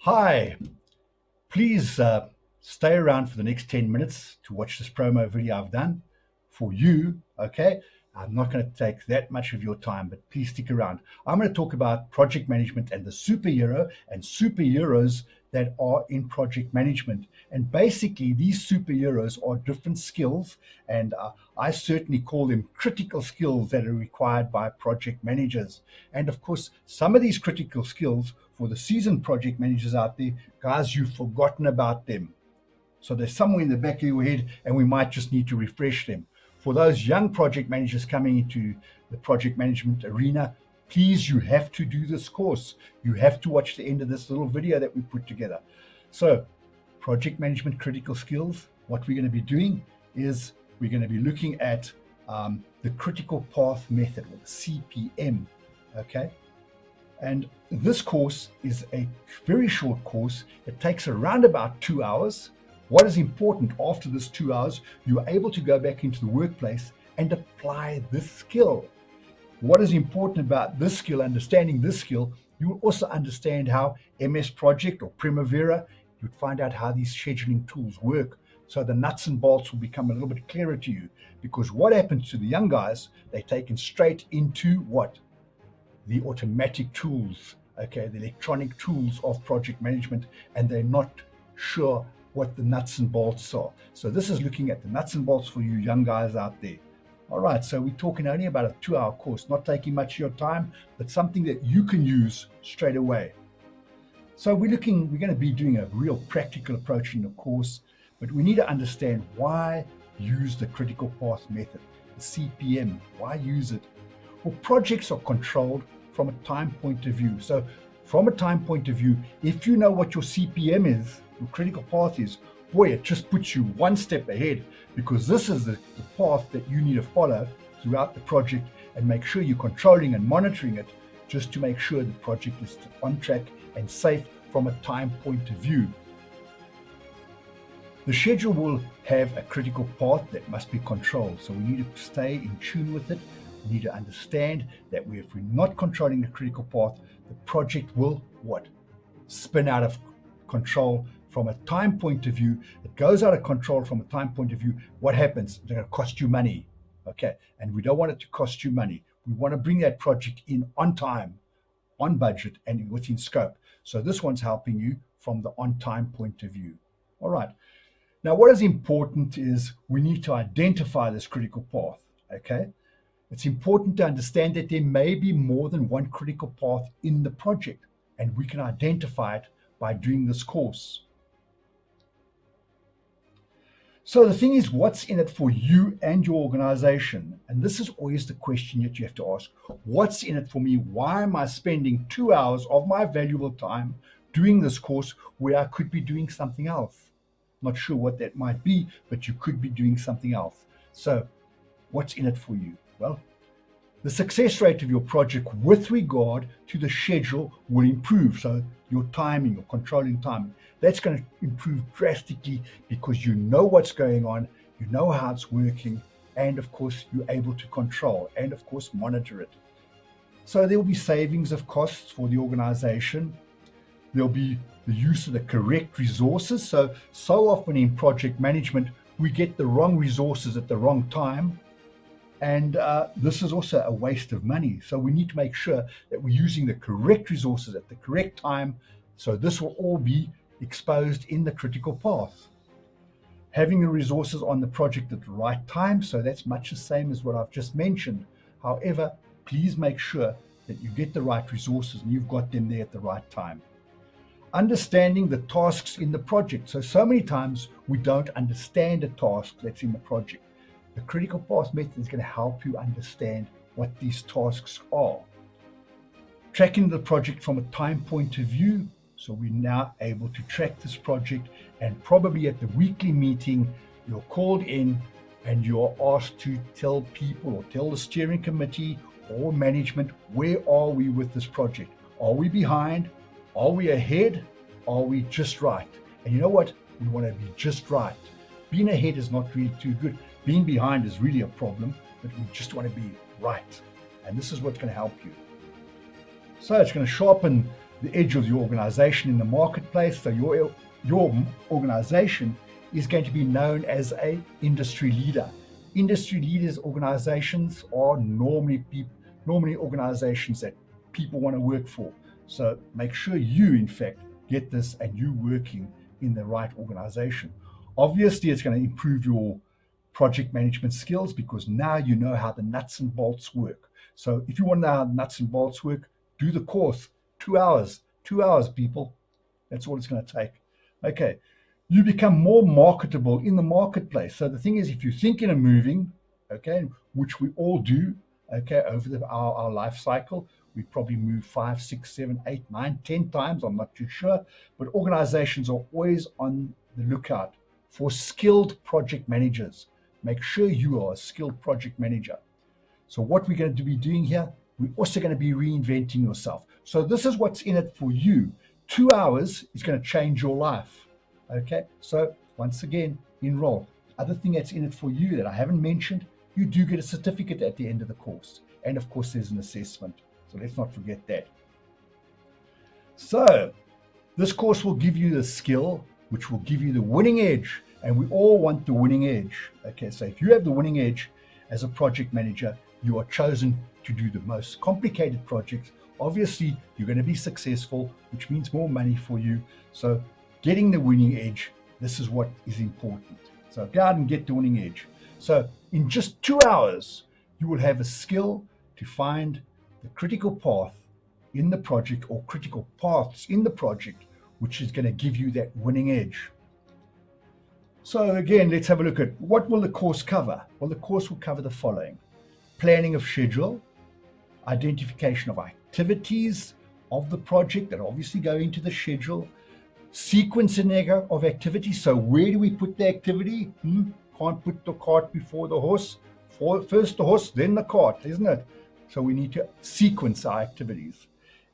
Hi, please stay around for the next 10 minutes to watch this promo video I've done for you, okay? I'm not going to take that much of your time, but please stick around. I'm going to talk about project management and the superhero and superheroes that are in project management. And basically, these superheroes are different skills, and I certainly call them critical skills that are required by project managers. And of course, some of these critical skills for the seasoned project managers out there, guys, you've forgotten about them. So they're somewhere in the back of your head, and we might just need to refresh them. For those young project managers coming into the project management arena, please, you have to do this course. You have to watch the end of this little video that we put together. So, project management critical skills, what we're going to be doing is we're going to be looking at the critical path method, or the CPM, okay? And this course is a very short course. It takes around about 2 hours. What is important after this 2 hours, you're able to go back into the workplace and apply this skill. What is important about this skill, understanding this skill, you will also understand how MS Project or Primavera, you'd find out how these scheduling tools work. So the nuts and bolts will become a little bit clearer to you, because what happens to the young guys, they're taken straight into what? The automatic tools, okay, the electronic tools of project management, and they're not sure what the nuts and bolts are. So this is looking at the nuts and bolts for you young guys out there. All right, so we're talking only about a 2-hour course, not taking much of your time, but something that you can use straight away. So we're going to be doing a real practical approach in the course, but we need to understand why use the critical path method, the CPM. Why use it? Well, projects are controlled from a time point of view. So from a time point of view, if you know what your CPM is, your critical path is, boy, it just puts you one step ahead, because this is the path that you need to follow throughout the project, and make sure you're controlling and monitoring it just to make sure the project is on track and safe from a time point of view. The schedule will have a critical path that must be controlled, so we need to stay in tune with it. We need to understand that if we're not controlling the critical path, the project will what? Spin out of control from a time point of view. It goes out of control from a time point of view. What happens? It's going to cost you money, okay? And we don't want it to cost you money. We want to bring that project in on time, on budget, and within scope. So this one's helping you from the on-time point of view. All right. Now, what is important is we need to identify this critical path, okay? It's important to understand that there may be more than one critical path in the project, and we can identify it by doing this course. So the thing is, what's in it for you and your organization? And this is always the question that you have to ask. What's in it for me? Why am I spending 2 hours of my valuable time doing this course where I could be doing something else? Not sure what that might be, but you could be doing something else. So what's in it for you? Well, the success rate of your project with regard to the schedule will improve. So your timing, your controlling timing, that's going to improve drastically, because you know what's going on, you know how it's working, and of course you're able to control and of course monitor it. So there will be savings of costs for the organization. There'll be the use of the correct resources. So often in project management, we get the wrong resources at the wrong time. And this is also a waste of money. So we need to make sure that we're using the correct resources at the correct time. So this will all be exposed in the critical path. Having the resources on the project at the right time. So that's much the same as what I've just mentioned. However, please make sure that you get the right resources and you've got them there at the right time. Understanding the tasks in the project. So many times we don't understand a task that's in the project. The critical path method is going to help you understand what these tasks are. Tracking the project from a time point of view. So we're now able to track this project, and probably at the weekly meeting, you're called in and you're asked to tell people or tell the steering committee or management, where are we with this project? Are we behind? Are we ahead? Are we just right? And you know what? We want to be just right. Being ahead is not really too good. Being behind is really a problem, but we just want to be right. And this is what's going to help you. So it's going to sharpen the edge of your organization in the marketplace. So your organization is going to be known as a industry leader. Industry leaders organizations are normally organizations that people want to work for. So make sure you, in fact, get this and you working in the right organization. Obviously, it's going to improve your project management skills because now you know how the nuts and bolts work. So if you want to know how the nuts and bolts work, do the course. 2 hours. 2 hours, people. That's all it's going to take. Okay. You become more marketable in the marketplace. So the thing is, if you're thinking of moving, okay, which we all do, okay, over our life cycle, we probably move 5, 6, 7, 8, 9, 10 times. I'm not too sure. But organizations are always on the lookout for skilled project managers. Make sure you are a skilled project manager. So what we're going to be doing here, we're also going to be reinventing yourself. So this is what's in it for you. 2 hours is going to change your life. Okay, so once again, enroll. Other thing that's in it for you that I haven't mentioned, you do get a certificate at the end of the course. And of course, there's an assessment. So let's not forget that. So this course will give you the skill, which will give you the winning edge. And we all want the winning edge. Okay, so if you have the winning edge as a project manager, you are chosen to do the most complicated projects. Obviously, you're going to be successful, which means more money for you. So getting the winning edge, this is what is important. So go out and get the winning edge. So in just 2 hours, you will have a skill to find the critical path in the project or critical paths in the project, which is going to give you that winning edge. So again, let's have a look at what will the course cover? Well, the course will cover the following: planning of schedule, identification of activities of the project that obviously go into the schedule, sequencing of activities. So where do we put the activity? Can't put the cart before the horse. First the horse, then the cart, isn't it? So we need to sequence our activities.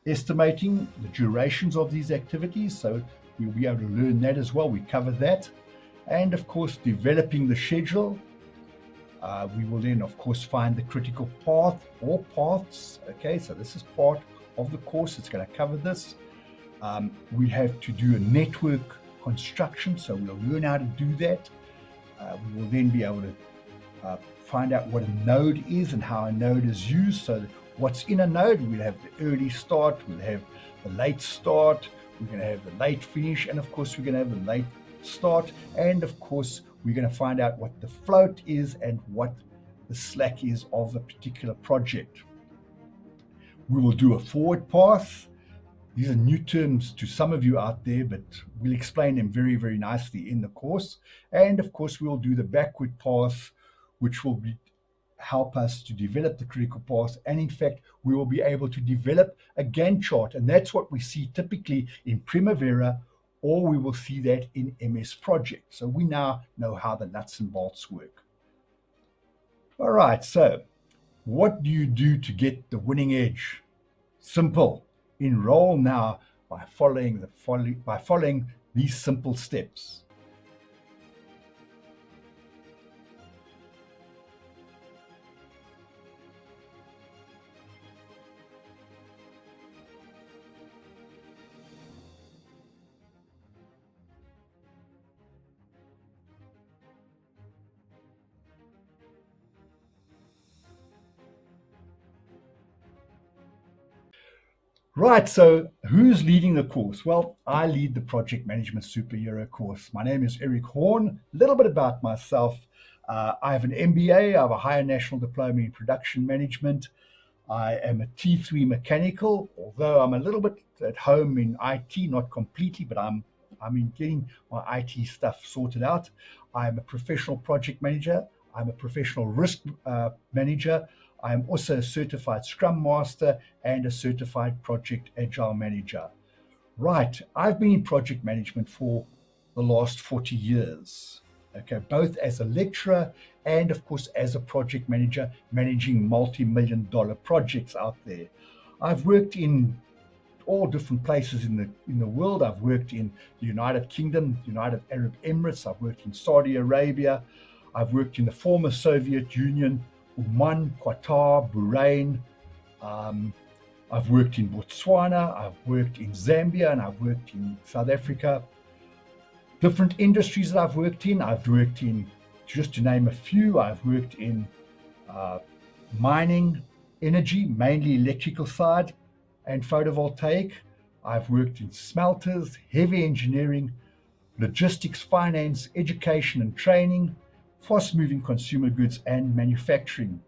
Estimating the durations of these activities. So we'll be able to learn that as well. We cover that. And of course, developing the schedule. We will then, of course, find the critical path or paths. Okay, so this is part of the course. It's going to cover this. We have to do a network construction, so we'll learn how to do that. We will then be able to find out what a node is and how a node is used. So what's in a node, we'll have the early start, we'll have the late start, we're going to have the late finish, and of course we're going to have the late start, and of course we're going to find out what the float is and what the slack is of a particular project. We will do a forward path. These are new terms to some of you out there, but we'll explain them very, very nicely in the course. And of course, we'll do the backward path, which will help us to develop the critical path. And in fact, we will be able to develop a Gantt chart. And that's what we see typically in Primavera, or we will see that in MS Project. So we now know how the nuts and bolts work. All right, so what do you do to get the winning edge? Simple. Enroll now by following these simple steps. Right, so who's leading the course? Well, I lead the Project Management Superhero course. My name is Eric Horn. A little bit about myself. I have an MBA. I have a Higher National Diploma in Production Management. I am a T3 mechanical, although I'm a little bit at home in IT, not completely, but I'm in getting my IT stuff sorted out. I'm a professional project manager. I'm a professional risk manager. I'm also a certified Scrum Master and a certified Project Agile Manager. Right, I've been in project management for the last 40 years, okay, both as a lecturer and, of course, as a project manager, managing multi-million-dollar projects out there. I've worked in all different places in the world. I've worked in the United Kingdom, United Arab Emirates. I've worked in Saudi Arabia. I've worked in the former Soviet Union, Oman, Qatar, Bahrain. I've worked in Botswana, I've worked in Zambia, and I've worked in South Africa. Different industries that I've worked in. I've worked in, just to name a few, I've worked in uh, mining, energy, mainly electrical side, and photovoltaic. I've worked in smelters, heavy engineering, logistics, finance, education and training, fast moving consumer goods, and manufacturing.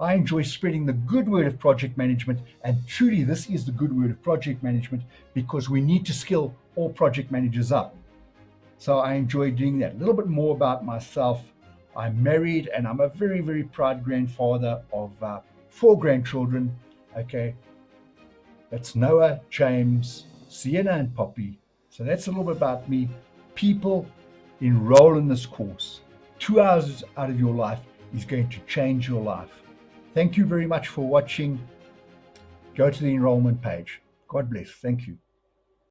I enjoy spreading the good word of project management, and truly, this is the good word of project management because we need to skill all project managers up. So I enjoy doing that. A little bit more about myself. I'm married and I'm a very, very proud grandfather of 4 grandchildren. Okay, that's Noah, James, Sienna, and Poppy. So that's a little bit about me. People, enroll in this course. 2 hours out of your life is going to change your life. Thank you very much for watching. Go to the enrollment page. God bless. Thank you.